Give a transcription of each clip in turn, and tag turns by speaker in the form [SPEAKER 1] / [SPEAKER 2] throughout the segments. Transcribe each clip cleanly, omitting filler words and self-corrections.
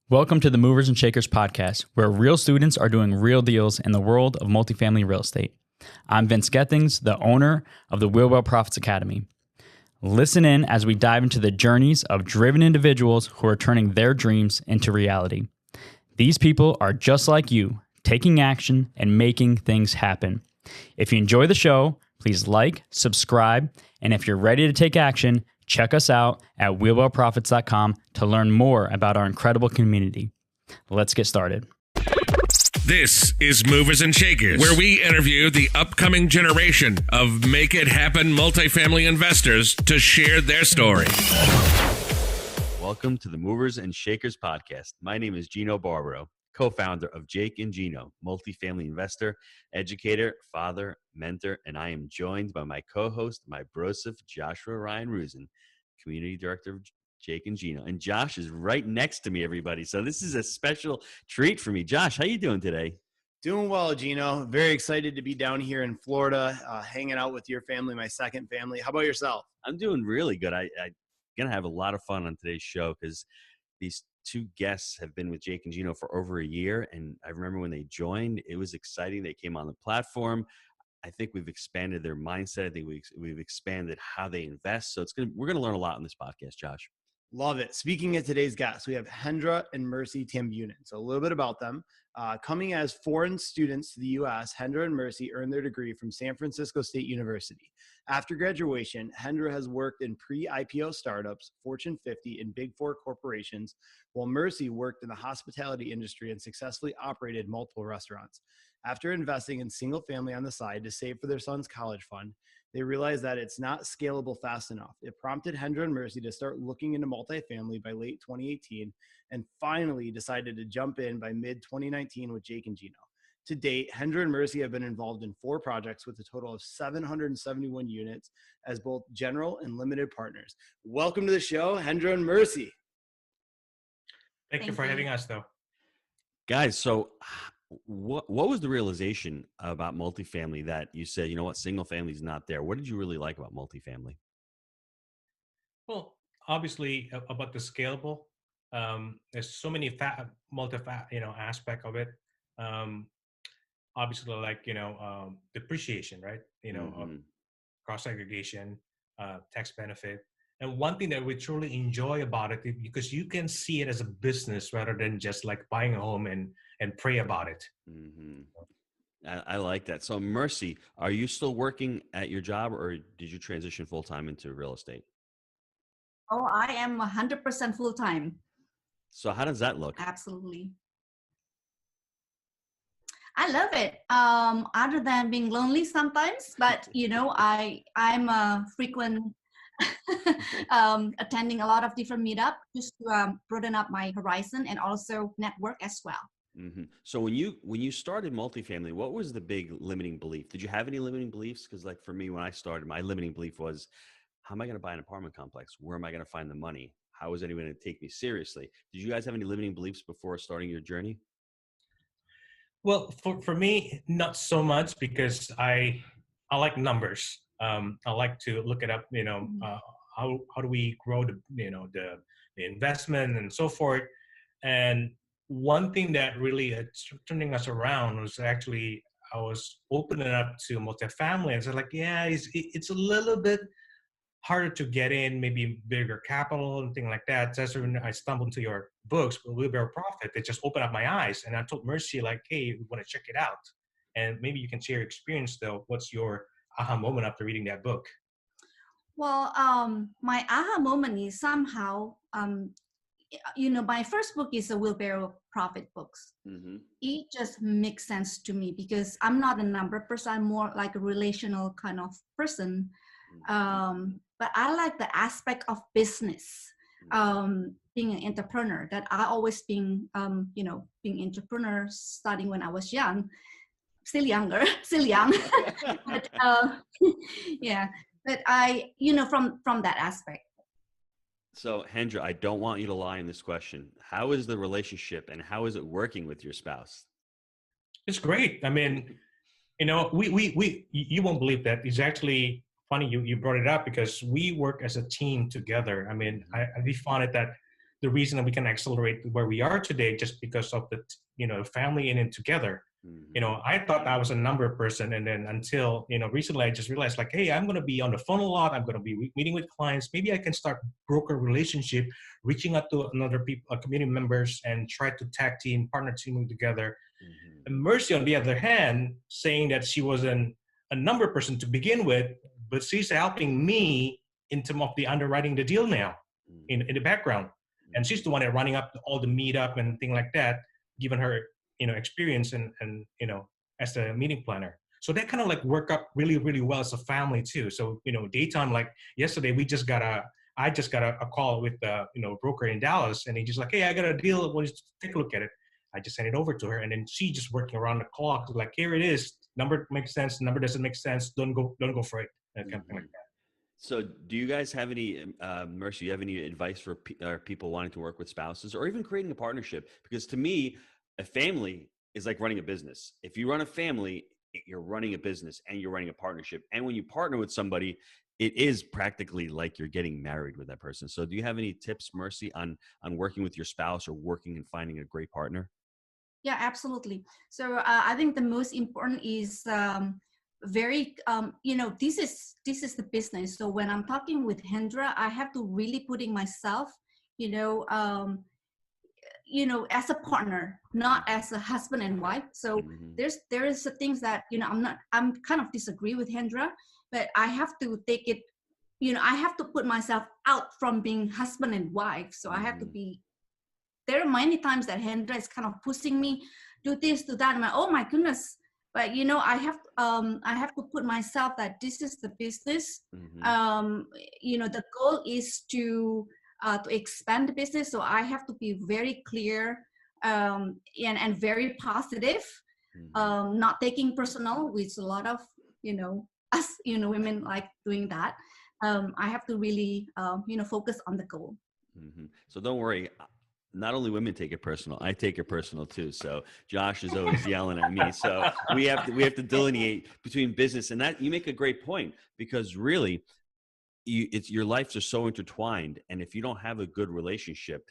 [SPEAKER 1] Welcome to the Movers and Shakers podcast, where real students are doing real deals in the world of multifamily real estate. I'm Vince Gethings, the owner of the Wheelwell Profits Academy. Listen in as we dive into the journeys of driven individuals who are turning their dreams into reality. These people are just like you, taking action and making things happen. If you enjoy the show, please like, subscribe, and if you're ready to take action, check us out at wheelwellprofits.com to learn more about our incredible community. Let's get started.
[SPEAKER 2] This is Movers and Shakers, where we interview the upcoming generation of Make It Happen multifamily investors to share their story.
[SPEAKER 3] Welcome to the Movers and Shakers podcast. My name is Gino Barbaro, co-founder of Jake and Gino, multifamily investor, educator, father, mentor, and I am joined by my co-host, my brosif, Joshua Ryan Rusin, community director of Jake and Gino. And Josh is right next to me, everybody. So this is a special treat for me. Josh, how you doing today?
[SPEAKER 4] Doing well, Gino. Very excited to be down here in Florida, hanging out with your family, my second family. How about yourself?
[SPEAKER 3] I'm doing really good. I'm going to have a lot of fun on today's show because these two guests have been with Jake and Gino for over a year. And I remember when they joined, it was exciting. They came on the platform. I think we've expanded their mindset. I think we've expanded how they invest. So we're going to learn a lot on this podcast, Josh.
[SPEAKER 4] Love it. Speaking of today's guests, we have Hendra and Mercy Tambunan. So a little bit about them. Coming as foreign students to the U.S., Hendra and Mercy earned their degree from San Francisco State University. After graduation, Hendra has worked in pre-IPO startups, Fortune 50, and Big Four corporations, while Mercy worked in the hospitality industry and successfully operated multiple restaurants. After investing in single family on the side to save for their son's college fund, they realized that it's not scalable fast enough. It prompted Hendra and Mercy to start looking into multifamily by late 2018 and finally decided to jump in by mid-2019 with Jake and Gino. To date, Hendra and Mercy have been involved in 4 projects with a total of 771 units as both general and limited partners. Welcome to the show, Hendra and Mercy.
[SPEAKER 5] Thank you for having us, though.
[SPEAKER 3] Guys, so what was the realization about multifamily that you said, you know what, single family is not there? What did you really like about multifamily?
[SPEAKER 5] Well, obviously about the scalable. There's so many aspect of it. Obviously, like depreciation, right? Cross segregation, tax benefit, and one thing that we truly enjoy about it is because you can see it as a business rather than just like buying a home and pray about it.
[SPEAKER 3] Mm-hmm. I like that. So Mercy, are you still working at your job or did you transition full-time into real estate?
[SPEAKER 6] Oh, I am 100% full-time.
[SPEAKER 3] So how does that look?
[SPEAKER 6] Absolutely. I love it. Other than being lonely sometimes, but I'm a frequent attending a lot of different meetups just to broaden up my horizon and also network as well.
[SPEAKER 3] Mm-hmm. So when you started multifamily, what was the big limiting belief? Did you have any limiting beliefs? Because like for me, when I started, my limiting belief was, how am I going to buy an apartment complex? Where am I going to find the money? How is anyone going to take me seriously? Did you guys have any limiting beliefs before starting your journey?
[SPEAKER 5] Well, for me, not so much because I like numbers. I like to look it up. How do we grow the investment and so forth. And one thing that really turning us around was actually I was opening up to multifamily and said like, yeah, it's a little bit harder to get in, maybe bigger capital and things like that. That's when I stumbled into your books, Will Bear Profit. It just opened up my eyes. And I told Mercy like, hey, we want to check it out. And maybe you can share your experience though. What's your aha moment after reading that book?
[SPEAKER 6] Well, my aha moment is somehow, my first book is a Will Bear Profit books. Mm-hmm. It just makes sense to me because I'm not a number person. I'm more like a relational kind of person. But I like the aspect of business, being an entrepreneur. That I always being entrepreneur starting when I was young, still young. But yeah. But I, from that aspect.
[SPEAKER 3] So Hendra, I don't want you to lie in this question. How is the relationship and how is it working with your spouse?
[SPEAKER 5] It's great. I mean, you won't believe that. It's actually funny you brought it up because we work as a team together. I mean, we found it that the reason that we can accelerate where we are today just because of the, family in it together. I thought I was a number person. And then until, recently I just realized like, hey, I'm going to be on the phone a lot. I'm going to be meeting with clients. Maybe I can start broker relationship, reaching out to another people, community members, and try to tag team, partner team together. And Mercy, on the other hand, saying that she wasn't a number person to begin with, but she's helping me in terms of the underwriting the deal now in the background. And she's the one that running up all the meetup and thing like that, given her, experience and as a meeting planner. So that kind of like work up really, really well as a family too. So, daytime, like yesterday, I just got a call with a broker in Dallas, and he just like, hey, I got a deal. Well, just take a look at it. I just sent it over to her, and then she just working around the clock, like, here it is. Number makes sense. Number doesn't make sense. Don't go for it. And kind of thing like that.
[SPEAKER 3] So do you guys have any, Mercy, you have any advice for people wanting to work with spouses or even creating a partnership? Because to me, a family is like running a business. If you run a family, you're running a business and you're running a partnership. And when you partner with somebody, it is practically like you're getting married with that person. So do you have any tips, Mercy, on working with your spouse or working and finding a great partner?
[SPEAKER 6] Yeah, absolutely. So I think the most important is this is the business. So when I'm talking with Hendra, I have to really putting myself, as a partner, not as a husband and wife. So there is the things that, I'm kind of disagree with Hendra, but I have to take it, I have to put myself out from being husband and wife. So I have to be, there are many times that Hendra is kind of pushing me, do this, do that. I'm like, oh my goodness. But, I have to put myself that this is the business. The goal is to expand the business. So I have to be very clear and very positive, not taking personal, which a lot of, us, women like doing that. I have to really, focus on the goal.
[SPEAKER 3] So don't worry. Not only women take it personal, I take it personal too. So Josh is always yelling at me. So we have to delineate between business and that. You make a great point, because really your lives are so intertwined. And if you don't have a good relationship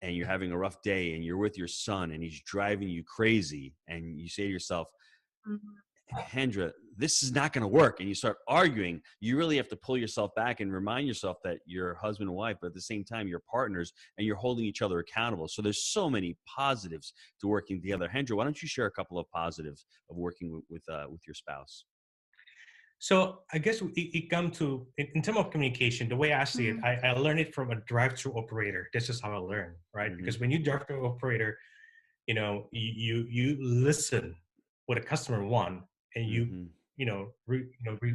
[SPEAKER 3] and you're having a rough day and you're with your son and he's driving you crazy and you say to yourself, Hendra, this is not going to work, and you start arguing, you really have to pull yourself back and remind yourself that you're husband and wife, but at the same time, you're partners and you're holding each other accountable. So there's so many positives to working together. Hendra, why don't you share a couple of positives of working with your spouse?
[SPEAKER 5] So I guess it comes to, in terms of communication, the way I see it, I learned it from a drive-through operator. This is how I learn, right? Because when you drive-through operator, you listen what a customer wants, and you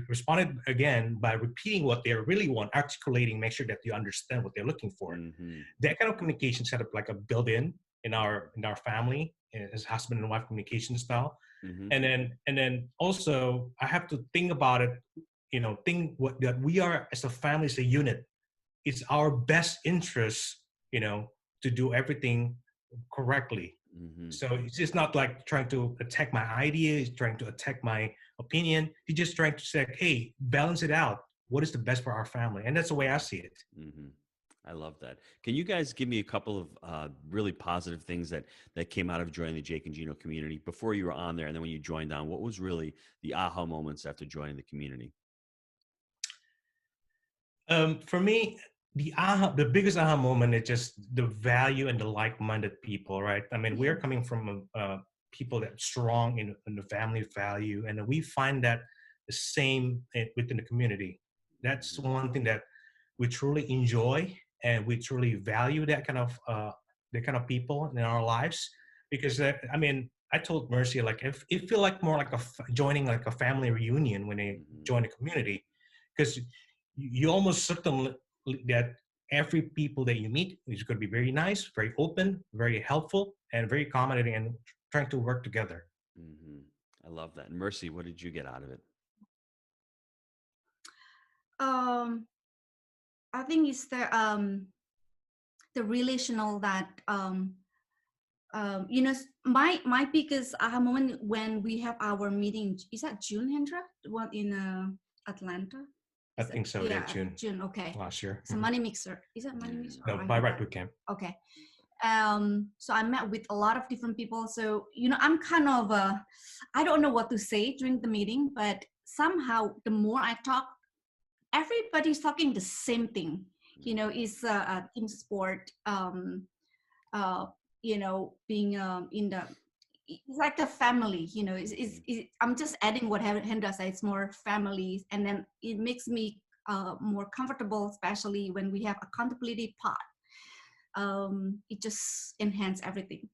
[SPEAKER 5] responded again by repeating what they really want, articulating, make sure that you understand what they're looking for. That kind of communication setup, like a built-in in our family, as husband and wife communication style. And then also I have to think about it, that we are as a family, as a unit. It's our best interest, to do everything correctly. So it's just not like trying to attack my idea, it's trying to attack my opinion. He's just trying to say, hey, balance it out. What is the best for our family? And that's the way I see it.
[SPEAKER 3] I love that. Can you guys give me a couple of really positive things that came out of joining the Jake and Gino community before you were on there, and then when you joined on? What was really the aha moments after joining the community?
[SPEAKER 5] For me, the biggest aha moment is just the value and the like-minded people, right? I mean, we're coming from people that are strong in the family value, and we find that the same within the community. That's one thing that we truly enjoy, and we truly value that kind of people in our lives. Because I told Mercy, like, it feel like more like joining like a family reunion when they join the community, because you almost certain that every people that you meet is going to be very nice, very open, very helpful, and very accommodating, and trying to work together.
[SPEAKER 3] I love that. And Mercy, what did you get out of it?
[SPEAKER 6] I think it's the relational that my biggest aha moment when we have our meeting, is that June, Hendra, the one in Atlanta?
[SPEAKER 5] I think so. Yeah, June.
[SPEAKER 6] June. Okay.
[SPEAKER 5] Last year.
[SPEAKER 6] It's a money mixer. Is it money mixer?
[SPEAKER 5] No, buy right bootcamp.
[SPEAKER 6] Okay. So I met with a lot of different people. So, I'm kind of, I don't know what to say during the meeting, but somehow the more I talk, everybody's talking the same thing. It's a team sport, being in the, it's like a family, I'm just adding what Hendra said, it's more family. And then it makes me more comfortable, especially when we have accountability part. It just enhances everything.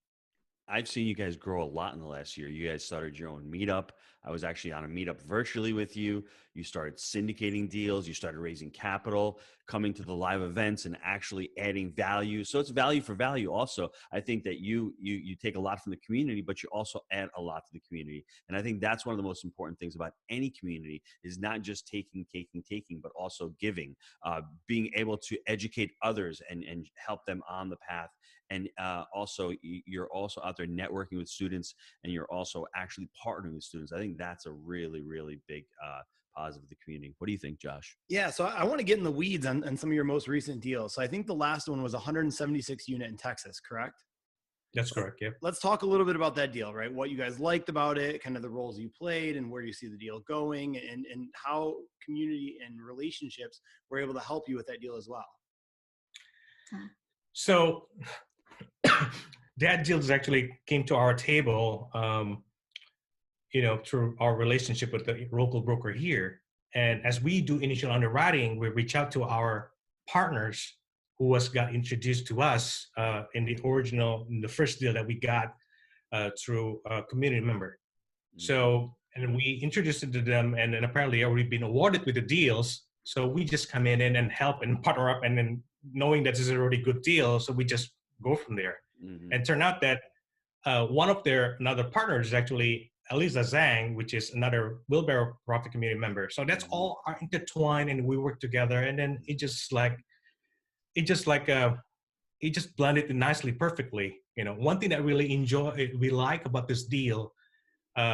[SPEAKER 3] I've seen you guys grow a lot in the last year. You guys started your own meetup. I was actually on a meetup virtually with you. You started syndicating deals. You started raising capital, coming to the live events and actually adding value. So it's value for value also. I think that you take a lot from the community, but you also add a lot to the community. And I think that's one of the most important things about any community is not just taking, but also giving, being able to educate others and help them on the path. And also, you're also out there networking with students, and you're also actually partnering with students. I think that's a really, really big positive of the community. What do you think, Josh?
[SPEAKER 4] Yeah, so I want to get in the weeds on some of your most recent deals. So I think the last one was 176 unit in Texas, correct?
[SPEAKER 5] That's correct, yeah.
[SPEAKER 4] Let's talk a little bit about that deal, right? What you guys liked about it, kind of the roles you played, and where you see the deal going, and how community and relationships were able to help you with that deal as well.
[SPEAKER 5] So that deal actually came to our table, through our relationship with the local broker here. And as we do initial underwriting, we reach out to our partners who got introduced to us in the first deal that we got through a community member. So, and we introduced it to them, and then apparently already been awarded with the deals. So we just come in and help and partner up, and then knowing that this is a really good deal, so we just go from there. Mm-hmm. And turned out that one of another partners is actually Eliza Zhang, which is another Wheelbarrow Profit Community member. So that's all are intertwined, and we work together. And then it just blended nicely, perfectly. One thing that we like about this deal,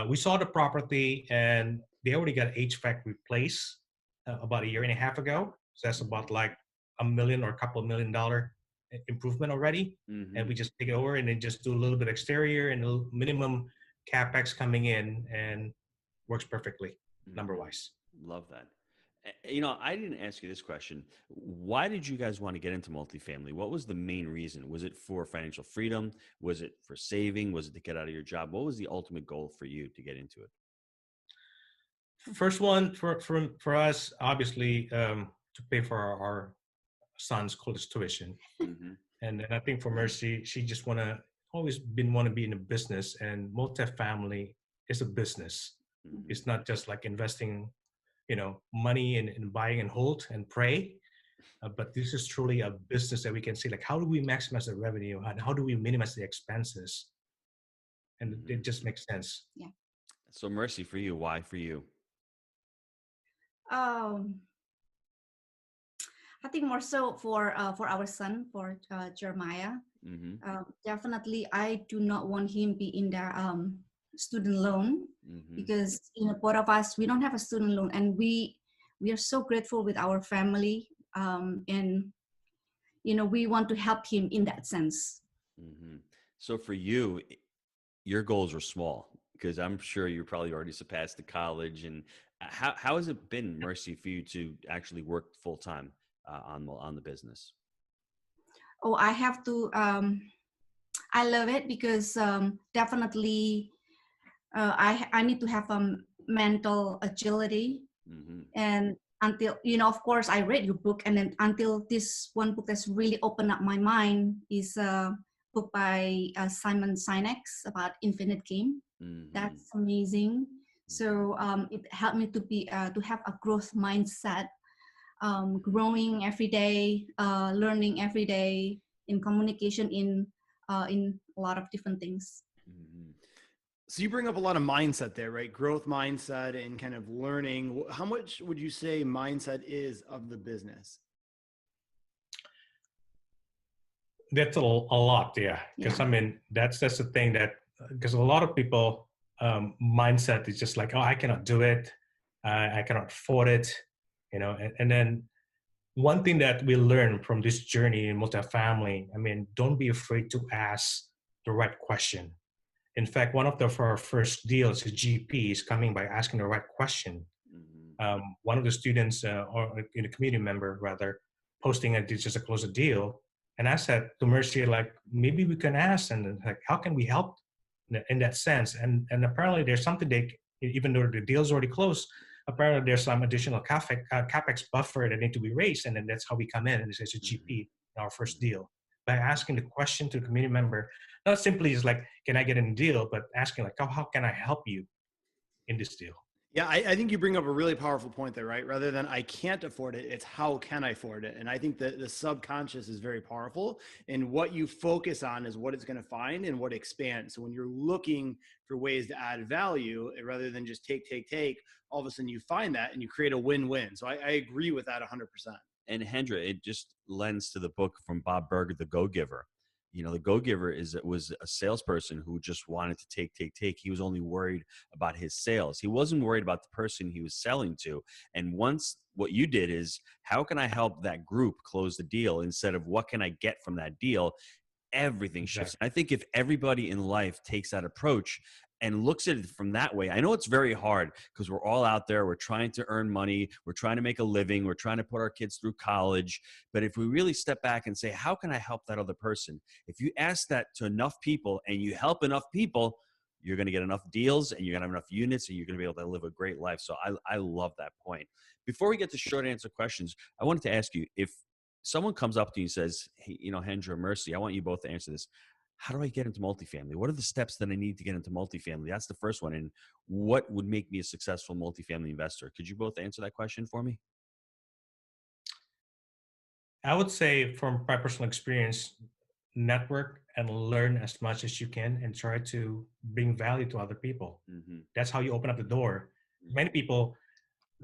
[SPEAKER 5] we saw the property and they already got HVAC replaced about a year and a half ago. So that's about like $1 million or a couple $1 million improvement already. Mm-hmm. And we just take it over and then just do a little bit exterior and a minimum CapEx coming in, and works perfectly number wise.
[SPEAKER 3] Love that. I didn't ask you this question. Why did you guys want to get into multifamily? What was the main reason? Was it for financial freedom? Was it for saving? Was it to get out of your job? What was the ultimate goal for you to get into it?
[SPEAKER 5] First one for us, obviously, to pay for our son's college tuition. Mm-hmm. And I think for Mercy, she just want to be in a business, and multifamily is a business. Mm-hmm. It's not just like investing, money and buying and hold and pray. But this is truly a business that we can see, like, how do we maximize the revenue and how do we minimize the expenses? And it just makes sense.
[SPEAKER 6] Yeah.
[SPEAKER 3] So Mercy, for you, why for you?
[SPEAKER 6] I think more so for our son, for Jeremiah. Mm-hmm. Definitely, I do not want him be in the student loan, mm-hmm. because both of us, we don't have a student loan, and we are so grateful with our family, and we want to help him in that sense.
[SPEAKER 3] Mm-hmm. So for you, your goals were small, because I'm sure you probably already surpassed the college. And how has it been, Mercy, for you to actually work full time on the business?
[SPEAKER 6] Oh, I have to. I love it because definitely I need to have mental agility. Mm-hmm. And until, of course, I read your book, and then until this one book that's really opened up my mind is a book by Simon Sinek about Infinite Game. Mm-hmm. That's amazing. So it helped me to have a growth mindset. Growing every day, learning every day, in communication, in a lot of different things.
[SPEAKER 4] Mm-hmm. So you bring up a lot of mindset there, right? Growth mindset and kind of learning. How much would you say mindset is of the business?
[SPEAKER 5] That's a lot, yeah. Because that's the thing that, because a lot of people mindset is just like, oh, I cannot do it, I cannot afford it. And then one thing that we learned from this journey in multifamily, I mean, don't be afraid to ask the right question. In fact, one of our first deals, a GP, is coming by asking the right question. One of the students, or a community member rather, posting it just to close a deal. And I said to Mercy, like, maybe we can ask, and like, how can we help in that sense? And apparently there's something even though the deal's already closed, apparently there's some additional capex buffer that need to be raised. And then that's how we come in, and this is a GP in our first deal. By asking the question to the community member, not simply is like, can I get in a deal, but asking like, how can I help you in this deal?
[SPEAKER 4] Yeah, I think you bring up a really powerful point there, right? Rather than I can't afford it, it's how can I afford it? And I think that the subconscious is very powerful. And what you focus on is what it's going to find and what expands. So when you're looking for ways to add value, rather than just take, all of a sudden you find that and you create a win-win. So I agree with that 100%.
[SPEAKER 3] And Hendra, it just lends to the book from Bob Burger, The Go-Giver. The Go-Giver was a salesperson who just wanted to take. He was only worried about his sales. He wasn't worried about the person he was selling to. And once what you did is, how can I help that group close the deal instead of what can I get from that deal? Everything shifts. I think if everybody in life takes that approach and looks at it from that way, I know it's very hard because we're all out there. We're trying to earn money. We're trying to make a living. We're trying to put our kids through college. But if we really step back and say, how can I help that other person? If you ask that to enough people and you help enough people, you're going to get enough deals and you're going to have enough units and you're going to be able to live a great life. So I love that point. Before we get to short answer questions, I wanted to ask you, if someone comes up to you and says, hey, Hendra, Mercy, I want you both to answer this. How do I get into multifamily? What are the steps that I need to get into multifamily? That's the first one. And what would make me a successful multifamily investor? Could you both answer that question for me?
[SPEAKER 5] I would say from my personal experience, network and learn as much as you can and try to bring value to other people. That's how you open up the door. Many people,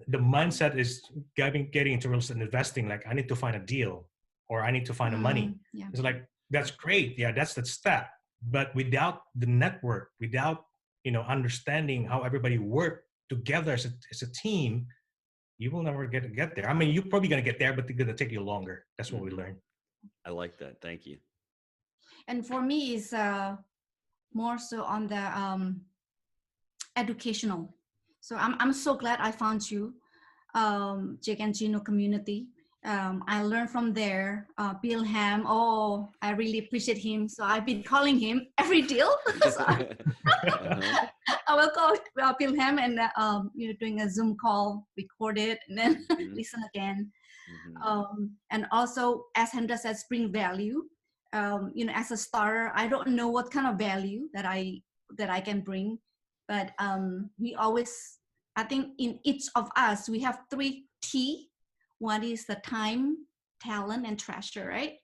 [SPEAKER 5] the mindset is getting into real estate investing, like I need to find a deal or I need to find the money. Yeah. It's like, that's great. Yeah, that's the step. But without the network, without understanding how everybody work together as a team, you will never get there. I mean, you're probably going to get there, but it's going to take you longer. That's what we learned.
[SPEAKER 3] I like that. Thank you.
[SPEAKER 6] And for me, it's more so on the educational. So I'm so glad I found you, Jake and Gino community. I learned from there. Bill Ham, I really appreciate him. So I've been calling him every deal. I will call Bill Ham and doing a Zoom call, record it, and then listen again. And also, as Hendra says, bring value. As a starter, I don't know what kind of value that I can bring, but we always, I think in each of us, we have 3 T. One is the time, talent, and treasure, right?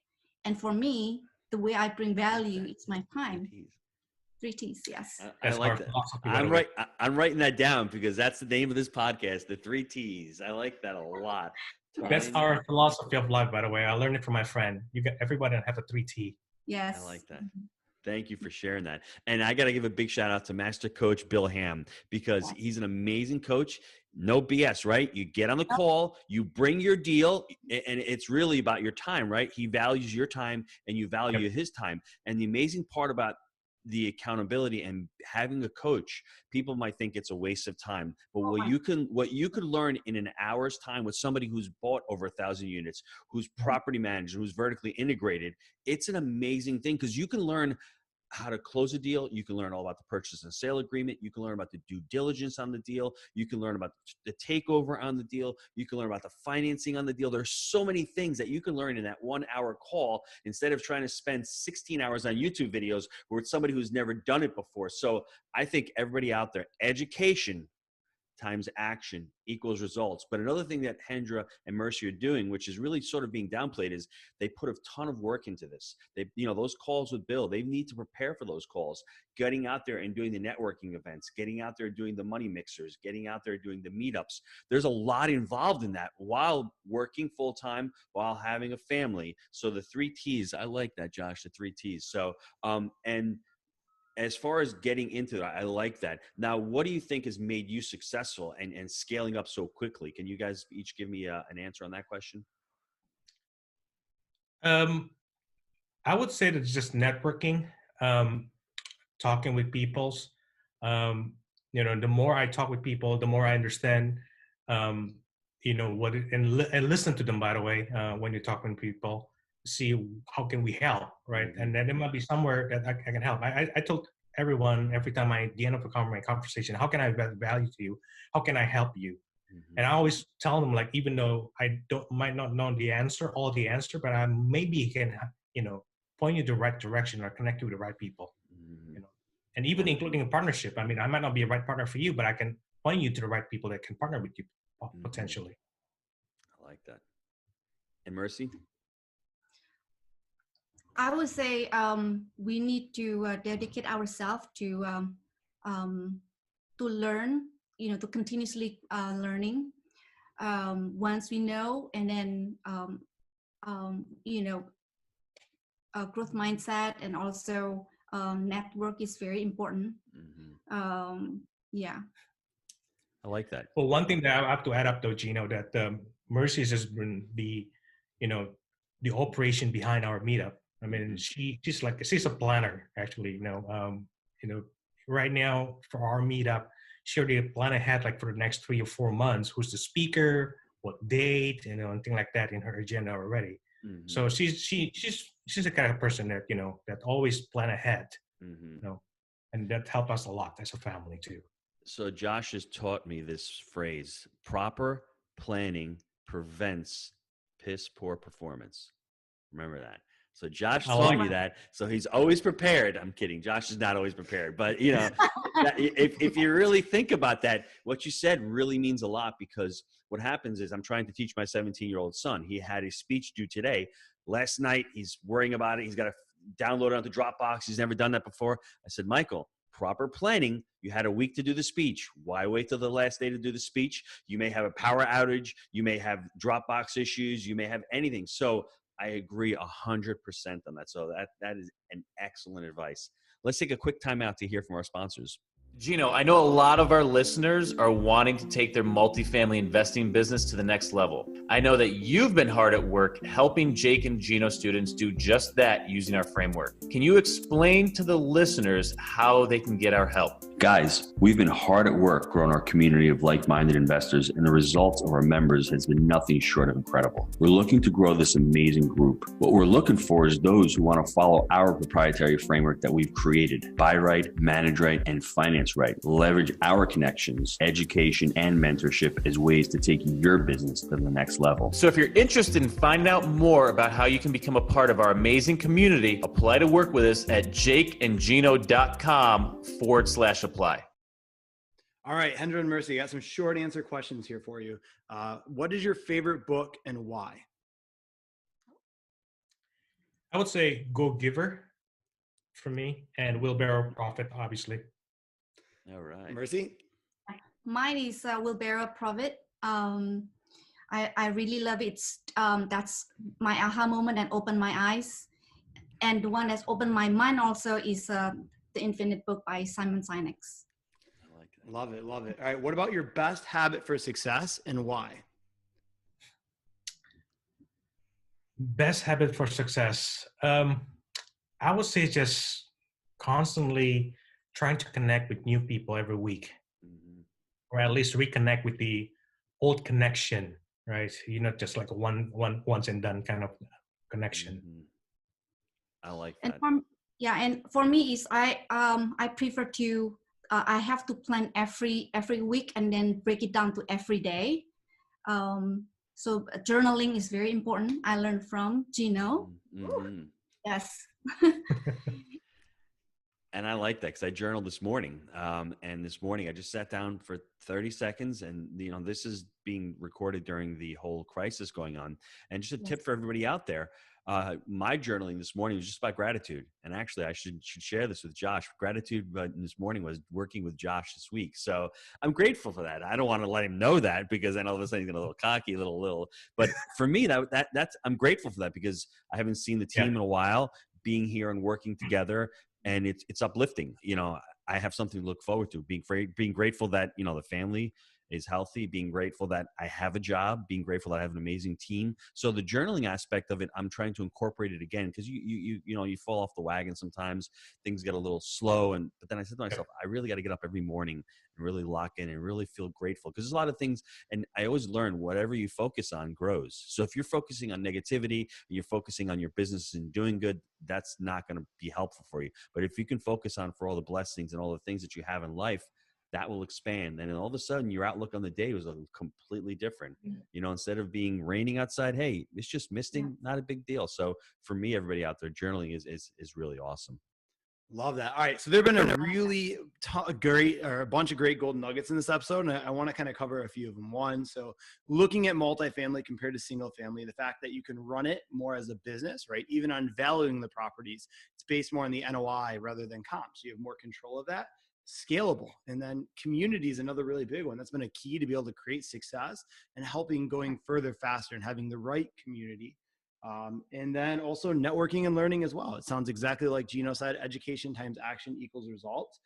[SPEAKER 6] And for me, the way I bring value, it's my time. 3 T's, yes.
[SPEAKER 3] I like that. I'm writing that down because that's the name of this podcast, the 3 T's. I like that a lot.
[SPEAKER 5] That's our philosophy of life, by the way. I learned it from my friend. You got everybody to have a 3 T.
[SPEAKER 6] Yes.
[SPEAKER 3] I like that. Thank you for sharing that. And I got to give a big shout out to Master Coach Bill Ham because he's an amazing coach. No BS, right? You get on the call, you bring your deal, and it's really about your time, right? He values your time and you value his time. And the amazing part about the accountability and having a coach, people might think it's a waste of time, but what you could learn in an hour's time with somebody who's bought over 1,000 units, who's property manager, who's vertically integrated, it's an amazing thing because you can learn how to close a deal. You can learn all about the purchase and sale agreement. You can learn about the due diligence on the deal. You can learn about the takeover on the deal. You can learn about the financing on the deal. There's so many things that you can learn in that 1-hour call instead of trying to spend 16 hours on YouTube videos where it's somebody who's never done it before. So I think everybody out there, education times action equals results. But another thing that Hendra and Mercy are doing, which is really sort of being downplayed, is they put a ton of work into this. They, those calls with Bill, they need to prepare for those calls, getting out there and doing the networking events, getting out there doing the money mixers, getting out there doing the meetups. There's a lot involved in that while working full time, while having a family. So the 3 T's, I like that, Josh, the 3 T's. So, and as far as getting into it, I like that. Now, what do you think has made you successful and scaling up so quickly? Can you guys each give me an answer on that question?
[SPEAKER 5] I would say that it's just networking, talking with people. The more I talk with people, the more I understand, and listen to them, by the way, when you're talking to people, see how can we help, right? And then there might be somewhere that I can help. I told everyone every time at the end of my conversation, how can I add value to you? How can I help you? And I always tell them, like, even though I might not know all the answer, but I maybe can, point you the right direction or connect you with the right people, and even including a partnership. I mean, I might not be a right partner for you, but I can point you to the right people that can partner with you potentially.
[SPEAKER 3] I like that. And Mercy?
[SPEAKER 6] I would say we need to dedicate ourselves to learn, to continuously learning. Once we know, and then growth mindset, and also network is very important. Yeah.
[SPEAKER 3] I like that.
[SPEAKER 5] Well, one thing that I have to add up though, Gino, that Mercy has been the operation behind our meetup. I mean, she's a planner, actually. Right now for our meetup, she already plan ahead, like for the next 3 or 4 months, who's the speaker, what date, and thing like that in her agenda already. So she's the kind of person that that always plan ahead, and that helped us a lot as a family too.
[SPEAKER 3] So Josh has taught me this phrase: proper planning prevents piss poor performance. Remember that. So Josh told me that. So he's always prepared. I'm kidding. Josh is not always prepared. But, if you really think about that, what you said really means a lot, because what happens is I'm trying to teach my 17-year-old son. He had his speech due today. Last night, he's worrying about it. He's got to download it onto Dropbox. He's never done that before. I said, Michael, proper planning. You had a week to do the speech. Why wait till the last day to do the speech? You may have a power outage. You may have Dropbox issues. You may have anything. So I agree 100% on that. So that is an excellent advice. Let's take a quick time out to hear from our sponsors.
[SPEAKER 1] Gino, I know a lot of our listeners are wanting to take their multifamily investing business to the next level. I know that you've been hard at work helping Jake and Gino students do just that using our framework. Can you explain to the listeners how they can get our help?
[SPEAKER 3] Guys, we've been hard at work growing our community of like-minded investors, and the results of our members has been nothing short of incredible. We're looking to grow this amazing group. What we're looking for is those who want to follow our proprietary framework that we've created: buy right, manage right, and finance right. Leverage our connections, education, and mentorship as ways to take your business to the next level.
[SPEAKER 1] So if you're interested in finding out more about how you can become a part of our amazing community, apply to work with us at jakeandgino.com/apply.
[SPEAKER 4] All right, Hendra and Mercy, I got some short answer questions here for you. What is your favorite book and why?
[SPEAKER 5] I would say Go Giver for me, and Wheelbarrow Profit, obviously.
[SPEAKER 3] All right.
[SPEAKER 4] Mercy?
[SPEAKER 6] Mine is Wheelbarrow Profit. I really love it. That's my aha moment and opened my eyes. And the one that's opened my mind also is The Infinite Book by Simon Sinek.
[SPEAKER 3] I like that.
[SPEAKER 4] Love it, love it. All right, what about your best habit for success and why?
[SPEAKER 5] Best habit for success. I would say just constantly trying to connect with new people every week, or at least reconnect with the old connection, right? You're not just like a once and done kind of connection.
[SPEAKER 3] I like that.
[SPEAKER 6] And for me is I prefer to I have to plan every week and then break it down to every day. So journaling is very important. I learned from Gino. Yes.
[SPEAKER 3] And I like that because I journaled this morning. And this morning I just sat down for 30 seconds, and this is being recorded during the whole crisis going on. And just a tip for everybody out there. My journaling this morning was just about gratitude. And actually I should share this with Josh. Gratitude this morning was working with Josh this week. So I'm grateful for that. I don't want to let him know that, because then all of a sudden he's getting a little cocky, little, but for me, that's, I'm grateful for that, because I haven't seen the team in a while. Being here and working together, and it's uplifting. I have something to look forward to, being grateful that, the family is healthy, being grateful that I have a job, being grateful that I have an amazing team. So the journaling aspect of it, I'm trying to incorporate it again, because you fall off the wagon sometimes, things get a little slow. But then I said to myself, I really got to get up every morning and really lock in and really feel grateful, because there's a lot of things. And I always learn, whatever you focus on grows. So if you're focusing on negativity and you're focusing on your business and doing good, that's not going to be helpful for you. But if you can focus on for all the blessings and all the things that you have in life, that will expand. And then all of a sudden your outlook on the day was completely different. Instead of being raining outside, hey, it's just misting, not a big deal. So for me, everybody out there, journaling is really awesome.
[SPEAKER 4] Love that. All right. So there have been a really a bunch of great golden nuggets in this episode, and I want to kind of cover a few of them. One, so looking at multifamily compared to single family, the fact that you can run it more as a business, right? Even on valuing the properties, it's based more on the NOI rather than comps. You have more control of that. Scalable. And then community is another really big one. That's been a key to be able to create success and helping going further faster and having the right community. And then also networking and learning as well. It sounds exactly like Gino said, education times action equals results.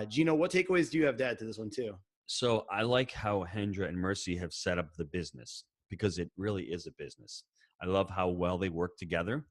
[SPEAKER 4] Gino, what takeaways do you have to add to this one too?
[SPEAKER 3] So I like how Hendra and Mercy have set up the business, because it really is a business. I love how well they work together.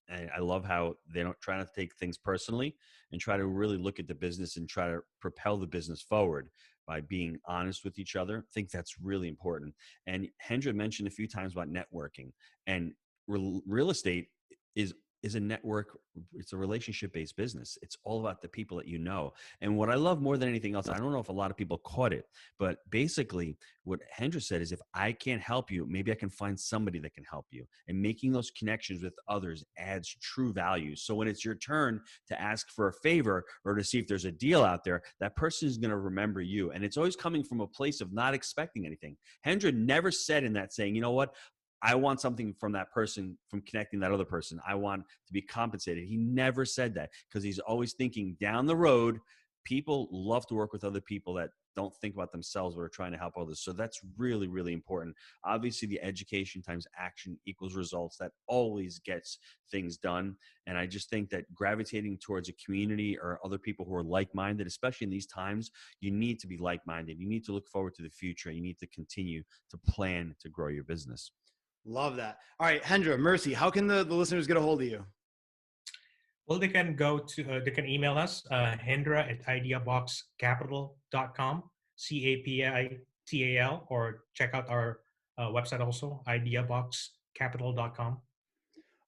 [SPEAKER 3] And I love how they don't try to take things personally and try to really look at the business and try to propel the business forward by being honest with each other. I think that's really important. And Hendra mentioned a few times about networking, and real estate is a network. It's a relationship-based business. It's all about the people that you know. And what I love more than anything else, I don't know if a lot of people caught it, but basically what Hendra said is, if I can't help you, maybe I can find somebody that can help you. And making those connections with others adds true value. So when it's your turn to ask for a favor or to see if there's a deal out there, that person is going to remember you. And it's always coming from a place of not expecting anything. Hendra never said in that saying, you know what, I want something from that person, from connecting that other person. I want to be compensated. He never said that, because he's always thinking down the road. People love to work with other people that don't think about themselves, but are trying to help others. So that's really, really important. Obviously, the education times action equals results. That always gets things done. And I just think that gravitating towards a community or other people who are like-minded, especially in these times, you need to be like-minded. You need to look forward to the future. You need to continue to plan to grow your business.
[SPEAKER 4] Love that. All right, Hendra, Mercy, how can the listeners get a hold of you?
[SPEAKER 5] Well, they can go to, they can email us, hendra@ideaboxcapital.com, CAPITAL, or check out our website also, ideaboxcapital.com.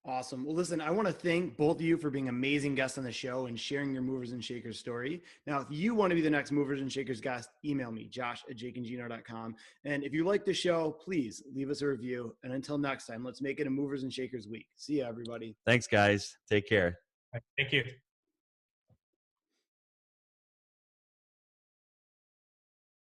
[SPEAKER 4] Awesome. Well, listen, I want to thank both of you for being amazing guests on the show and sharing your Movers and Shakers story. Now, if you want to be the next Movers and Shakers guest, email me, josh@jakeandgino.com. And if you like the show, please leave us a review. And until next time, let's make it a Movers and Shakers week. See you, everybody.
[SPEAKER 3] Thanks, guys. Take care.
[SPEAKER 5] Thank you.